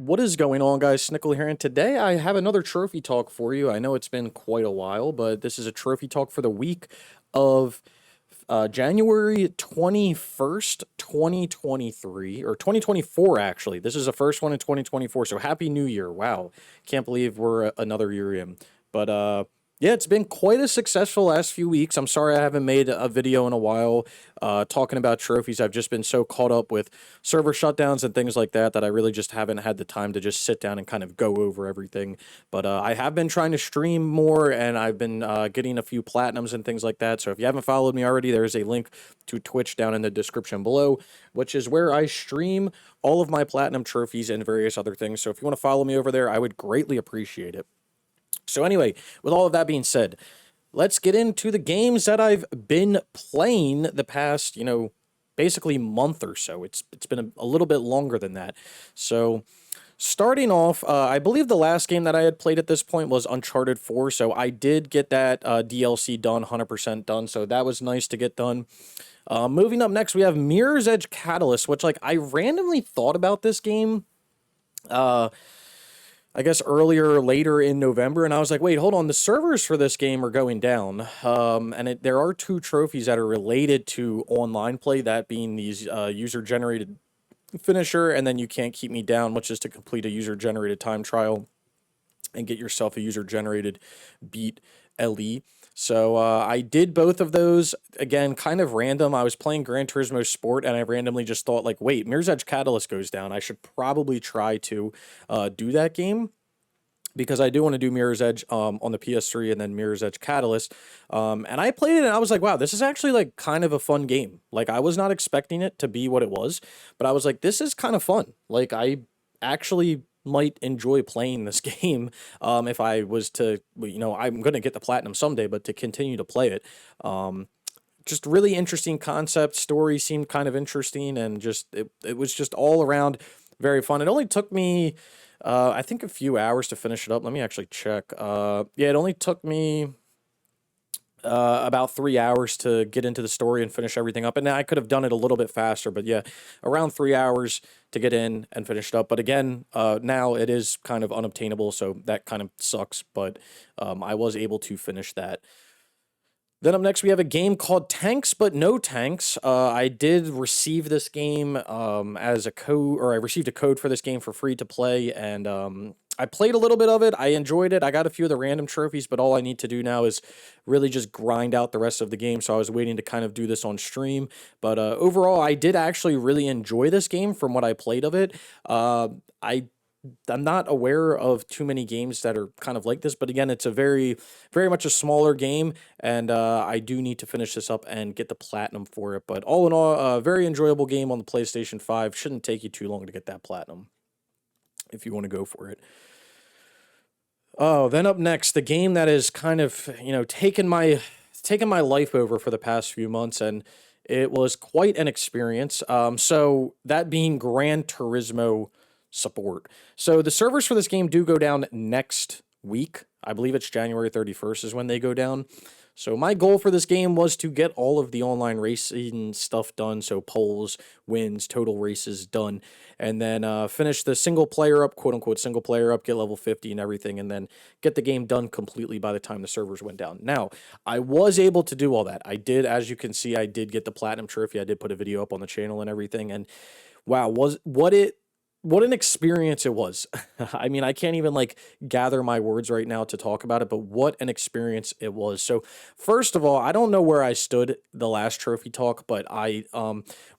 What is going on, guys? Snickel here, and today I have another trophy talk for you. I know it's been quite a while, but this is a trophy talk for the week of January 21st, 2023, or 2024, actually. This is the first one in 2024, so Happy New Year. Wow, can't believe we're another year in. But yeah, it's been quite a successful last few weeks. I'm sorry I haven't made a video in a while talking about trophies. I've just been so caught up with server shutdowns and things like that that I really just haven't had the time to just sit down and kind of go over everything. But I have been trying to stream more, and I've been getting a few platinums and things like that. So if you haven't followed me already, there's a link to Twitch down in the description below, which is where I stream all of my platinum trophies and various other things. So if you want to follow me over there, I would greatly appreciate it. So anyway, with all of that being said, let's get into the games that I've been playing the past, basically month or so. It's been a little bit longer than that. So starting off, I believe the last game that I had played at this point was Uncharted 4. So I did get that DLC done, 100% done. So that was nice to get done. Moving up next, we have Mirror's Edge Catalyst, which I randomly thought about this game. I guess earlier or later in November, and I was like, wait, hold on, the servers for this game are going down, and there are two trophies that are related to online play, that being these user-generated finisher, and then you can't keep me down, which is to complete a user-generated time trial and get yourself a user-generated beat LE. So I did both of those, again, kind of random. I was playing Gran Turismo Sport, and I randomly just thought, like, wait, Mirror's Edge Catalyst goes down. I should probably try to do that game, because I do want to do Mirror's Edge on the PS3 and then Mirror's Edge Catalyst. And I played it, and I was like, wow, this is actually, like, kind of a fun game. Like, I was not expecting it to be what it was, but I was like, this is kind of fun. Like, I actually might enjoy playing this game if I was to, I'm going to get the platinum someday, but to continue to play it. Just really interesting concept. Story seemed kind of interesting, and just it was just all around very fun. It only took me, I think, a few hours to finish it up. Let me actually check. Yeah, it only took me about 3 hours to get into the story and finish everything up. And I could have done it a little bit faster, but yeah, around 3 hours to get in and finish it up. But again, now it is kind of unobtainable, so that kind of sucks, but I was able to finish that. Then up next, we have a game called Tanks But No Tanks. I did receive this game as a code, or I received a code for this game for free to play, and I played a little bit of it. I enjoyed it. I got a few of the random trophies, but all I need to do now is really just grind out the rest of the game, so I was waiting to kind of do this on stream. But overall, I did actually really enjoy this game from what I played of it. I'm not aware of too many games that are kind of like this, but again, it's a very much a smaller game, and I do need to finish this up and get the platinum for it. But all in all, a very enjoyable game on the PlayStation 5. Shouldn't take you too long to get that platinum if you want to go for it. Oh, then up next, the game that is kind of, taken my life over for the past few months, and it was quite an experience. So that being Gran Turismo Support. So the servers for this game do go down next week. I believe it's January 31st is when they go down. So my goal for this game was to get all of the online racing stuff done, so polls, wins, total races done, and then finish the single player up, quote unquote single player up, get level 50 and everything, and then get the game done completely by the time the servers went down. Now, I was able to do all that. I did, as you can see, I did get the platinum trophy. I did put a video up on the channel and everything, and wow, what an experience it was. I mean, I can't even gather my words right now to talk about it, but what an experience it was. So first of all, I don't know where I stood the last trophy talk, but I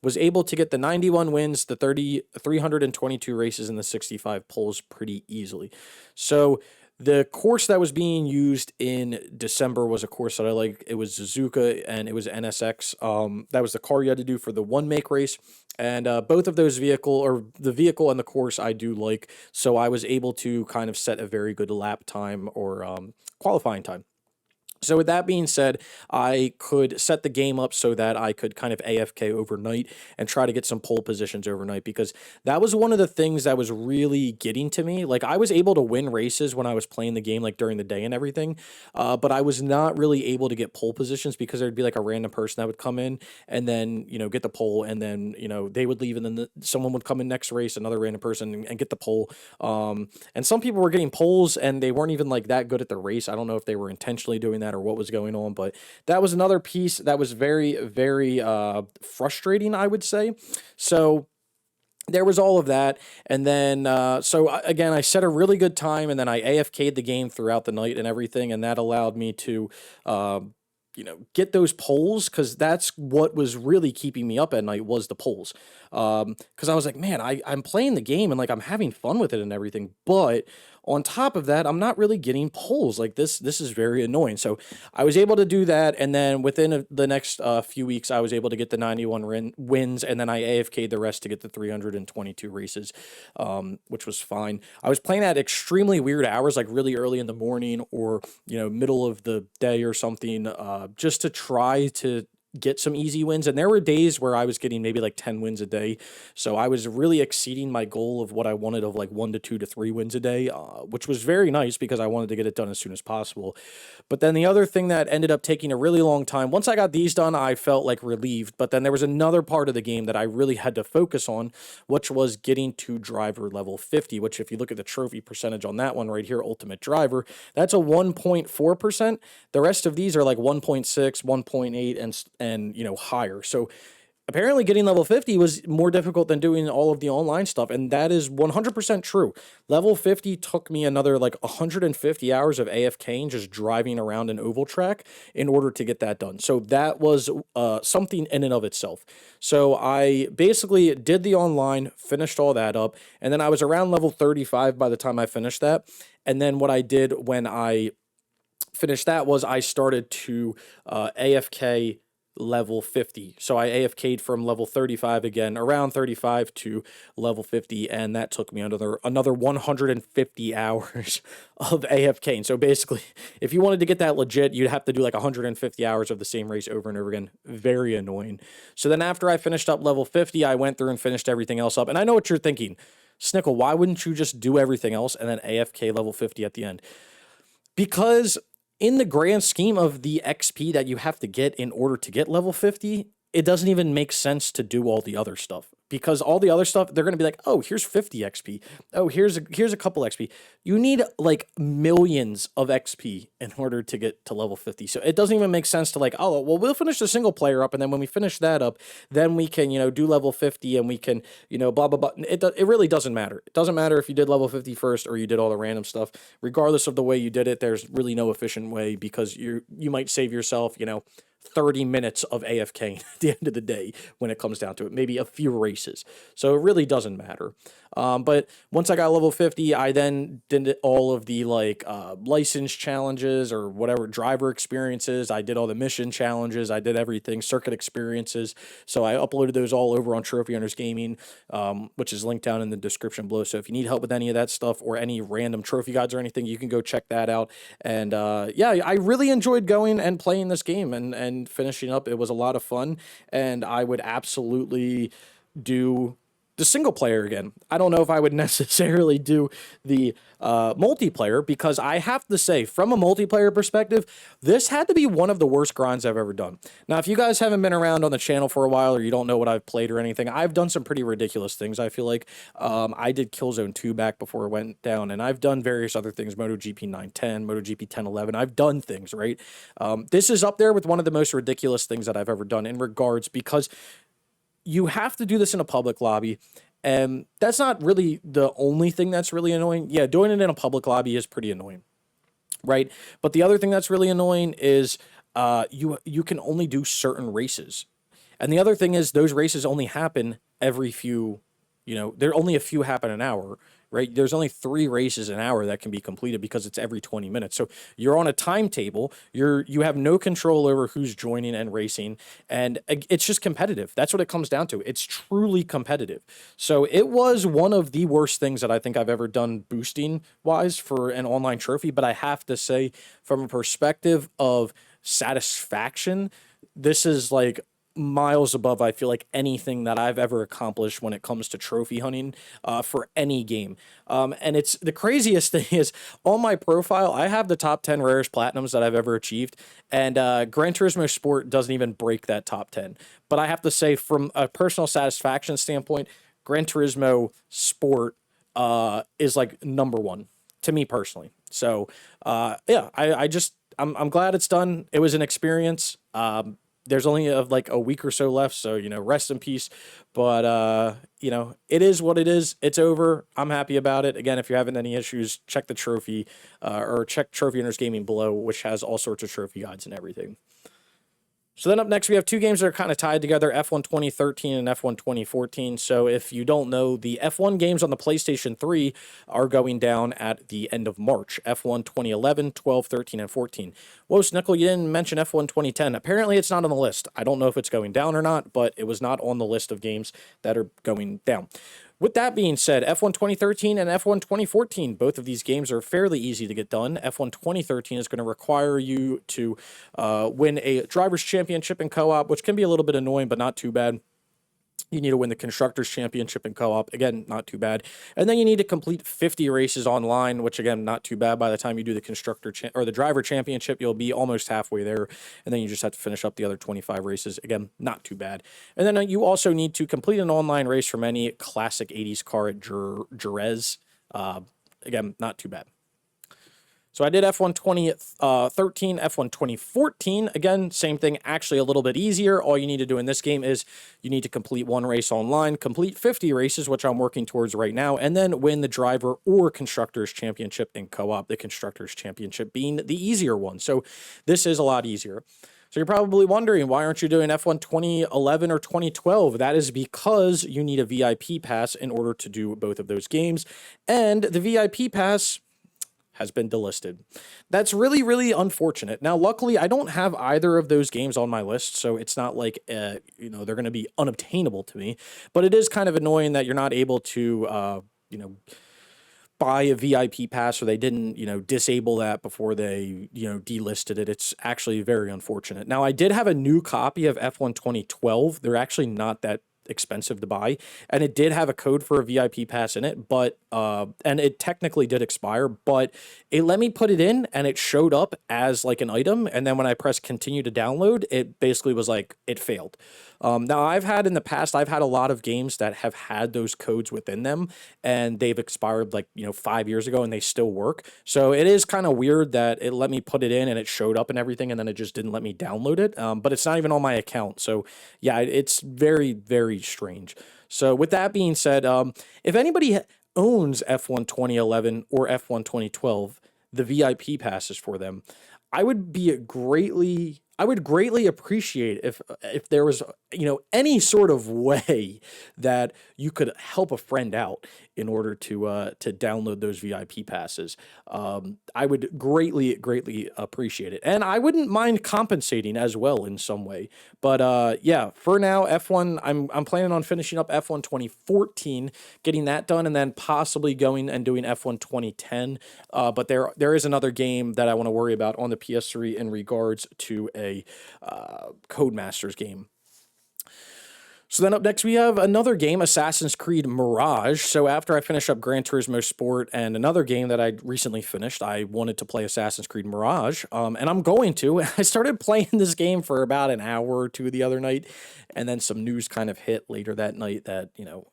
was able to get the 91 wins, the 322 races, and the 65 polls pretty easily. So the course that was being used in December was a course that I liked. It was Suzuka, and it was NSX. That was the car you had to do for the one make race. And both of those the vehicle and the course I do like. So I was able to kind of set a very good lap time or qualifying time. So with that being said, I could set the game up so that I could kind of AFK overnight and try to get some pole positions overnight, because that was one of the things that was really getting to me. Like, I was able to win races when I was playing the game, like during the day and everything, but I was not really able to get pole positions because there'd be like a random person that would come in and then, get the pole, and then, they would leave, and then someone would come in next race, another random person, and get the pole. And some people were getting poles and they weren't even like that good at the race. I don't know if they were intentionally doing that or what was going on, but that was another piece that was very, very frustrating, I would say. So there was all of that. And then, again, I set a really good time, and then I AFK'd the game throughout the night and everything. And that allowed me to, get those polls, because that's what was really keeping me up at night, was the polls. Because I was like, man, I'm playing the game and like I'm having fun with it and everything, but on top of that, I'm not really getting polls. Like, this is very annoying. So I was able to do that, and then within the next few weeks, I was able to get the 91 wins, and then I AFK'd the rest to get the 322 races, which was fine. I was playing at extremely weird hours, like really early in the morning, or middle of the day or something, just to try to get some easy wins. And there were days where I was getting maybe like 10 wins a day. So I was really exceeding my goal of what I wanted, of like 1 to 2 to 3 wins a day, which was very nice because I wanted to get it done as soon as possible. But then the other thing that ended up taking a really long time, once I got these done, I felt like relieved. But then there was another part of the game that I really had to focus on, which was getting to driver level 50, which, if you look at the trophy percentage on that one right here, Ultimate Driver, that's a 1.4%. The rest of these are like 1.6, 1.8, and higher. So apparently getting level 50 was more difficult than doing all of the online stuff, and that is 100% true. Level 50 took me another like 150 hours of AFK just driving around an oval track in order to get that done. So that was something in and of itself. So I basically did the online, finished all that up, and then I was around level 35 by the time I finished that. And then what I did when I finished that was I started to AFK level 50. So I AFK'd from level 35 again, around 35 to level 50, and that took me another 150 hours of AFK. So basically, if you wanted to get that legit, you'd have to do like 150 hours of the same race over and over again. Very annoying. So then after I finished up level 50, I went through and finished everything else up. And I know what you're thinking. Snickel, why wouldn't you just do everything else and then AFK level 50 at the end? Because in the grand scheme of the XP that you have to get in order to get level 50, it doesn't even make sense to do all the other stuff, because all the other stuff, they're going to be like, oh, here's 50 XP. Oh, here's a couple XP. You need like millions of XP in order to get to level 50. So it doesn't even make sense to like, oh, well, we'll finish the single player up, and then when we finish that up, then we can, do level 50, and we can, blah, blah, blah. It really doesn't matter. It doesn't matter if you did level 50 first or you did all the random stuff. Regardless of the way you did it, there's really no efficient way, because you might save yourself, 30 minutes of AFK at the end of the day when it comes down to it, maybe a few races. So it really doesn't matter. But once I got level 50, I then did all of the license challenges or whatever, driver experiences. I did all the mission challenges. I did everything, circuit experiences. So I uploaded those all over on Trophy Hunters Gaming, which is linked down in the description below. So if you need help with any of that stuff or any random trophy guides or anything, you can go check that out. And yeah, I really enjoyed going and playing this game and finishing up. It was a lot of fun, and I would absolutely do the single player again. I don't know if I would necessarily do the multiplayer, because I have to say, from a multiplayer perspective, this had to be one of the worst grinds I've ever done. Now, if you guys haven't been around on the channel for a while, or you don't know what I've played or anything, I've done some pretty ridiculous things, I feel like. I did Killzone 2 back before it went down, and I've done various other things, MotoGP 910, MotoGP 1011. I've done things, right? This is up there with one of the most ridiculous things that I've ever done in regards, because you have to do this in a public lobby, and that's not really the only thing that's really annoying. Yeah, doing it in a public lobby is pretty annoying, right? But the other thing that's really annoying is you can only do certain races. And the other thing is, those races only happen every few, there only a few happen an hour. right? There's only 3 races an hour that can be completed because it's every 20 minutes. So you're on a timetable. You have no control over who's joining and racing, and it's just competitive. That's what it comes down to. It's truly competitive. So it was one of the worst things that I think I've ever done boosting wise for an online trophy. But I have to say, from a perspective of satisfaction, this is like miles above, I feel like, anything that I've ever accomplished when it comes to trophy hunting for any game. And it's the craziest thing is on my profile, I have the top 10 rarest platinums that I've ever achieved. And Gran Turismo Sport doesn't even break that top 10. But I have to say, from a personal satisfaction standpoint, Gran Turismo Sport is like number one to me personally. So yeah, I'm glad it's done. It was an experience. There's only like a week or so left, so rest in peace. But it is what it is. It's over. I'm happy about it. Again, if you're having any issues, check the trophy or check Trophy Hunters Gaming below, which has all sorts of trophy guides and everything. So then up next, we have 2 games that are kind of tied together, F1 2013 and F1 2014. So if you don't know, the F1 games on the PlayStation 3 are going down at the end of March. F1 2011, 12, 13, and 14. Whoa, Snickel, you didn't mention F1 2010. Apparently it's not on the list. I don't know if it's going down or not, but it was not on the list of games that are going down. With that being said, F1 2013 and F1 2014, both of these games are fairly easy to get done. F1 2013 is going to require you to win a Drivers' Championship in co-op, which can be a little bit annoying, but not too bad. You need to win the Constructors' Championship in co-op. Again, not too bad. And then you need to complete 50 races online, which, again, not too bad. By the time you do the or the Driver Championship, you'll be almost halfway there. And then you just have to finish up the other 25 races. Again, not too bad. And then you also need to complete an online race from any classic 80s car at Jerez. Again, not too bad. So I did F1 2013, F1 2014. Again, same thing, actually a little bit easier. All you need to do in this game is you need to complete 1 race online, complete 50 races, which I'm working towards right now, and then win the Driver or Constructors Championship in co-op, the Constructors Championship being the easier one. So this is a lot easier. So you're probably wondering, why aren't you doing F1 2011 or 2012? That is because you need a VIP pass in order to do both of those games, and the VIP pass has been delisted. That's really, really unfortunate. Now, luckily, I don't have either of those games on my list, so it's not like, they're going to be unobtainable to me. But it is kind of annoying that you're not able to, buy a VIP pass, or they didn't, disable that before they, delisted it. It's actually very unfortunate. Now, I did have a new copy of F1 2012. They're actually not that expensive to buy, and it did have a code for a VIP pass in it, but and it technically did expire, but it let me put it in and it showed up as like an item, and then when I pressed continue to download, it basically was like it failed. Now I've had a lot of games that have had those codes within them, and they've expired like 5 years ago and they still work. So it is kind of weird that it let me put it in and it showed up and everything, and then it just didn't let me download it. But it's not even on my account, so yeah, it's very, very strange. So with that being said, if anybody owns F1 2011 or F1 2012, the VIP passes for them, I would greatly appreciate if there was any sort of way that you could help a friend out in order to download those VIP passes. I would greatly appreciate it, and I wouldn't mind compensating as well in some way. But yeah, for now, F1, I'm planning on finishing up F1 2014, getting that done, and then possibly going and doing F1 2010. But there is another game that I want to worry about on the PS3 in regards to a Codemasters game. So then up next, we have another game, Assassin's Creed Mirage. So after I finish up Gran Turismo Sport and another game that I recently finished, I wanted to play Assassin's Creed Mirage, and I'm going to. I started playing this game for about an hour or two the other night, and then some news kind of hit later that night that,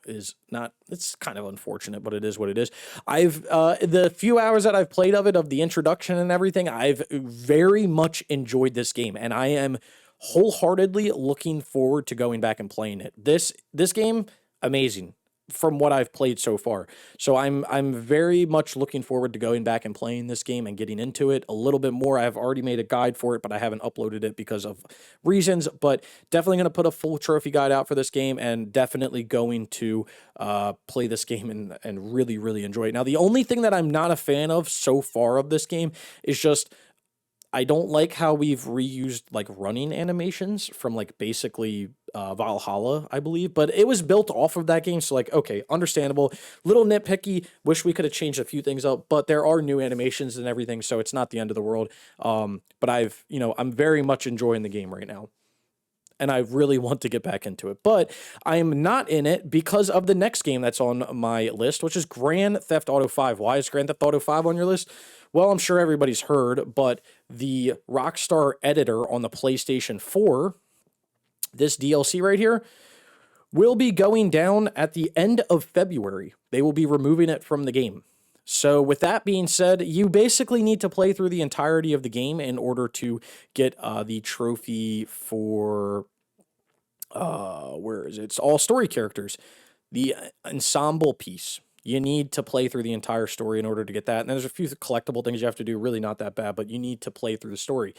is not, it's kind of unfortunate, but it is what it is. The few hours that I've played of the introduction and everything, I've very much enjoyed this game, and I am wholeheartedly looking forward to going back and playing it. This game, amazing. from what I've played so far. So I'm very much looking forward to going back and playing this game and getting into it a little bit more. I've already made a guide for it, but I haven't uploaded it because of reasons. But definitely going to put a full trophy guide out for this game, and definitely going to play this game and really, really enjoy it. Now, the only thing that I'm not a fan of so far of this game is just I don't like how we've reused like running animations from like basically Valhalla, I believe, but it was built off of that game. So like, okay, understandable, little nitpicky. Wish we could have changed a few things up, but there are new animations and everything, so it's not the end of the world. But I'm very much enjoying the game right now, and I really want to get back into it. But I am not in it because of the next game that's on my list, which is Grand Theft Auto 5. Why is Grand Theft Auto 5 on your list? Well, I'm sure everybody's heard, but the Rockstar editor on the PlayStation 4, this DLC right here, will be going down at the end of February. They will be removing it from the game. So with that being said, you basically need to play through the entirety of the game in order to get the trophy for, where is it? It's all story characters. The ensemble piece. You need to play through the entire story in order to get that. And there's a few collectible things you have to do, really not that bad, but you need to play through the story.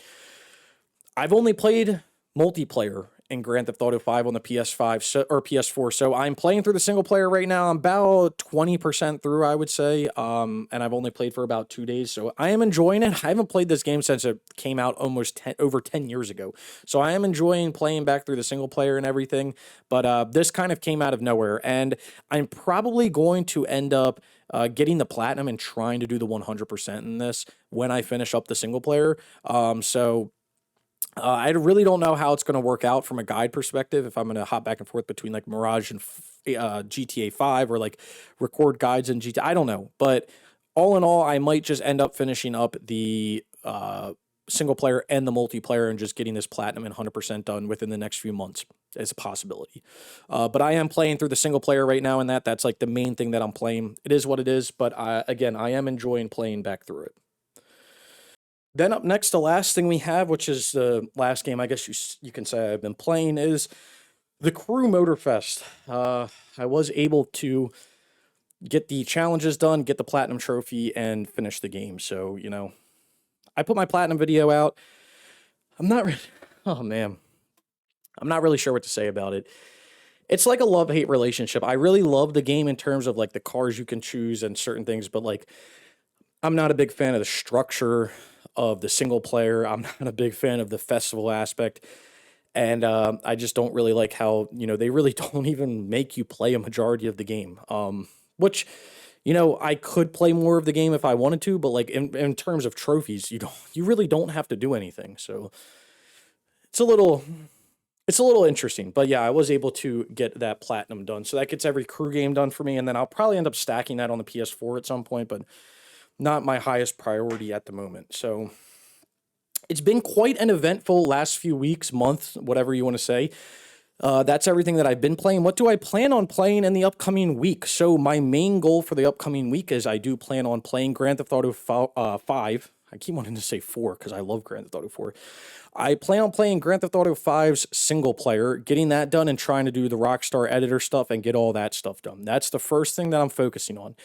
I've only played multiplayer in Grand Theft Auto 5 on the PS5 or PS4, so I'm playing through the single player right now. I'm about 20% through, I would say, and I've only played for about 2 days, so I am enjoying it. I haven't played this game since it came out almost over 10 years ago, so I am enjoying playing back through the single player and everything, but this kind of came out of nowhere, and I'm probably going to end up getting the platinum and trying to do the 100% in this when I finish up the single player. I really don't know how it's going to work out from a guide perspective, if I'm going to hop back and forth between like Mirage and GTA 5 or like record guides in GTA. I don't know. But all in all, I might just end up finishing up the single player and the multiplayer and just getting this platinum and 100% done within the next few months as a possibility. But I am playing through the single player right now, and that's like the main thing that I'm playing. It is what it is. But again, I am enjoying playing back through it. Then up next, the last thing we have, which is the last game I guess you can say I've been playing, is the Crew Motorfest. I was able to get the challenges done, get the platinum trophy, and finish the game. So, I put my platinum video out. I'm not really, oh man, I'm not really sure what to say about it. It's like a love-hate relationship. I really love the game in terms of like the cars you can choose and certain things, but like I'm not a big fan of the structure of the single player. I'm not a big fan of the festival aspect. And I just don't really like how, they really don't even make you play a majority of the game. Which, I could play more of the game if I wanted to, but like in terms of trophies, you really don't have to do anything. So it's a little interesting. But yeah, I was able to get that platinum done. So that gets every crew game done for me. And then I'll probably end up stacking that on the PS4 at some point, but not my highest priority at the moment. So it's been quite an eventful last few weeks, month, whatever you want to say. That's everything that I've been playing. What do I plan on playing in the upcoming week? So my main goal for the upcoming week is I do plan on playing Grand Theft Auto 5. I keep wanting to say 4 because I love Grand Theft Auto 4. I plan on playing Grand Theft Auto 5's single player, getting that done and trying to do the Rockstar editor stuff and get all that stuff done. That's the first thing that I'm focusing on.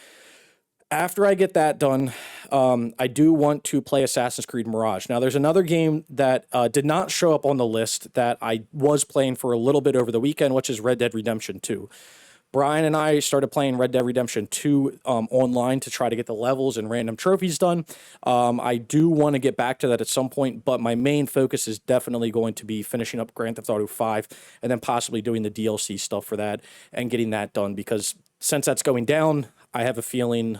After I get that done, I do want to play Assassin's Creed Mirage. Now, there's another game that did not show up on the list that I was playing for a little bit over the weekend, which is Red Dead Redemption 2. Brian and I started playing Red Dead Redemption 2 online to try to get the levels and random trophies done. I do want to get back to that at some point, but my main focus is definitely going to be finishing up Grand Theft Auto 5 and then possibly doing the DLC stuff for that and getting that done, because since that's going down, I have a feeling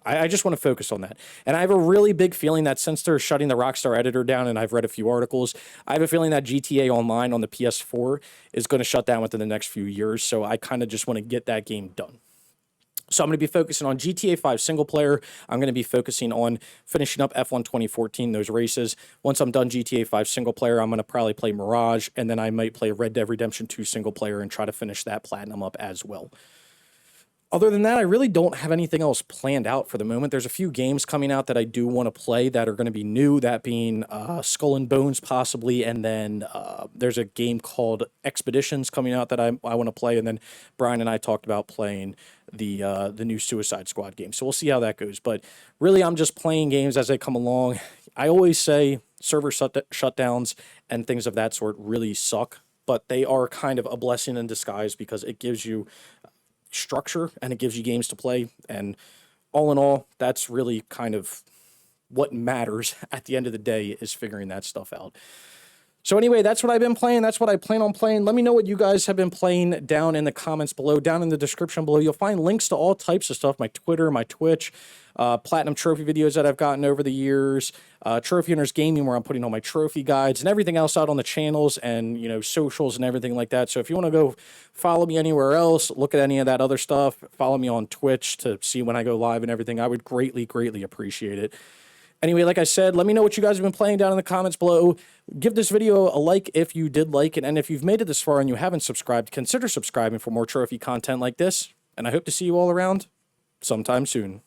I just want to focus on that. And I have a really big feeling that since they're shutting the Rockstar editor down, and I've read a few articles, I have a feeling that GTA Online on the PS4 is going to shut down within the next few years. So I kind of just want to get that game done. So I'm going to be focusing on GTA 5 single player. I'm going to be focusing on finishing up F1 2014, those races. Once I'm done GTA 5 single player, I'm going to probably play Mirage, and then I might play Red Dead Redemption 2 single player and try to finish that platinum up as well. Other than that, I really don't have anything else planned out for the moment. There's a few games coming out that I do want to play that are going to be new, that being Skull and Bones possibly, and then there's a game called Expeditions coming out that I want to play, and then Brian and I talked about playing the new Suicide Squad game. So we'll see how that goes. But really, I'm just playing games as they come along. I always say server shutdowns and things of that sort really suck, but they are kind of a blessing in disguise because it gives you structure and it gives you games to play. And all in all, that's really kind of what matters at the end of the day, is figuring that stuff out. So anyway, that's what I've been playing. That's what I plan on playing. Let me know what you guys have been playing down in the comments below. Down in the description below, you'll find links to all types of stuff. My Twitter, my Twitch, Platinum Trophy videos that I've gotten over the years, Trophy Hunters Gaming, where I'm putting all my trophy guides and everything else out on the channels and, you know, socials and everything like that. So if you want to go follow me anywhere else, look at any of that other stuff, follow me on Twitch to see when I go live and everything, I would greatly, greatly appreciate it. Anyway, like I said, let me know what you guys have been playing down in the comments below. Give this video a like if you did like it. And if you've made it this far and you haven't subscribed, consider subscribing for more trophy content like this. And I hope to see you all around sometime soon.